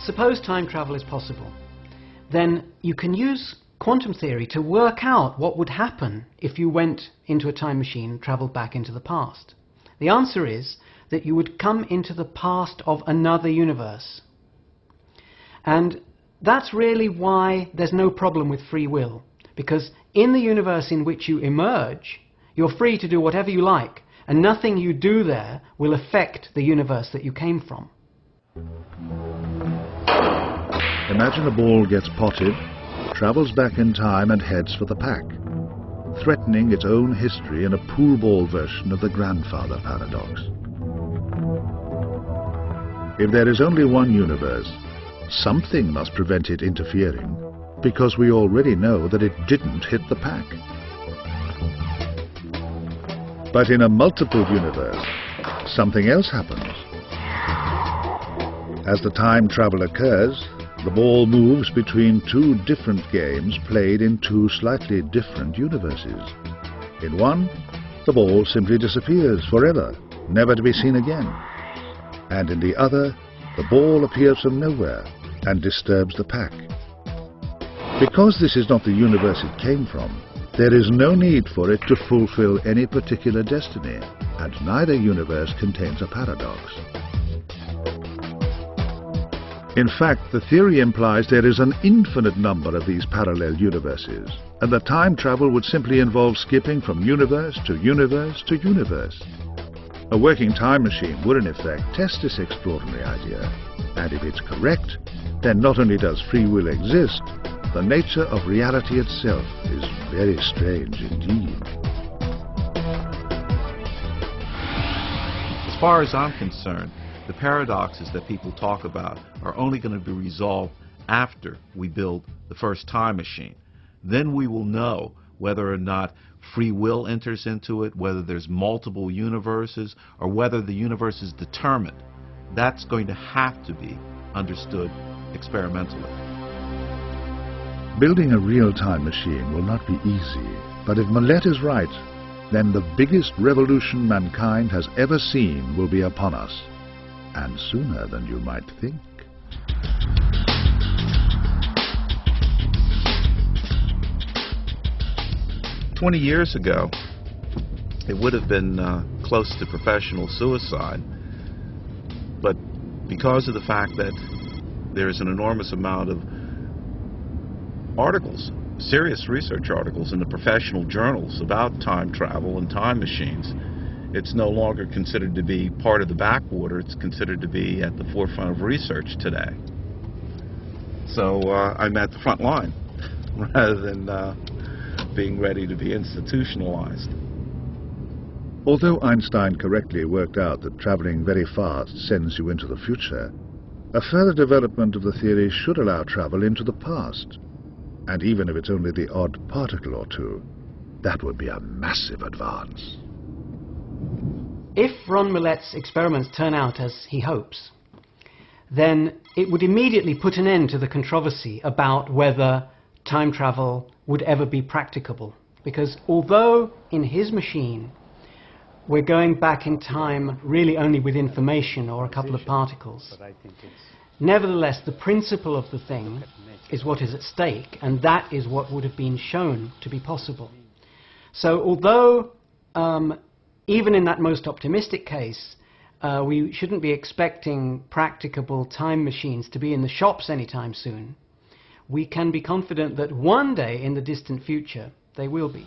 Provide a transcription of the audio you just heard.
suppose time travel is possible, then you can use quantum theory to work out what would happen if you went into a time machine and travelled back into the past. The answer is that you would come into the past of another universe. And that's really why there's no problem with free will, because in the universe in which you emerge, you're free to do whatever you like, and nothing you do there will affect the universe that you came from. Imagine a ball gets potted, travels back in time and heads for the pack, threatening its own history in a pool ball version of the grandfather paradox. If there is only one universe, something must prevent it interfering, because we already know that it didn't hit the pack. But in a multiple universe, something else happens. As the time travel occurs, the ball moves between two different games played in two slightly different universes. In one, the ball simply disappears forever, never to be seen again. And in the other, the ball appears from nowhere and disturbs the pack. Because this is not the universe it came from, there is no need for it to fulfill any particular destiny, and neither universe contains a paradox. In fact, the theory implies there is an infinite number of these parallel universes, and that time travel would simply involve skipping from universe to universe to universe. A working time machine would in effect test this extraordinary idea, and if it's correct, then not only does free will exist, the nature of reality itself is very strange indeed. As far as I'm concerned, the paradoxes that people talk about are only going to be resolved after we build the first time machine. Then we will know whether or not free will enters into it, whether there's multiple universes, or whether the universe is determined. That's going to have to be understood experimentally. Building a real time machine will not be easy, but if Millett is right, then the biggest revolution mankind has ever seen will be upon us, and sooner than you might think. "20 years ago, it would have been close to professional suicide, but because of the fact that there's an enormous amount of articles, serious research articles in the professional journals about time travel and time machines, it's no longer considered to be part of the backwater. It's considered to be at the forefront of research today. So I'm at the front line rather than being ready to be institutionalized. Although Einstein correctly worked out that traveling very fast sends you into the future, a further development of the theory should allow travel into the past. And even if it's only the odd particle or two, that would be a massive advance. If Ron Millett's experiments turn out as he hopes, then it would immediately put an end to the controversy about whether time travel would ever be practicable. Because although in his machine we're going back in time really only with information or a couple of particles, nevertheless the principle of the thing is what is at stake, and that is what would have been shown to be possible. So although even in that most optimistic case we shouldn't be expecting practicable time machines to be in the shops anytime soon, we can be confident that one day in the distant future they will be.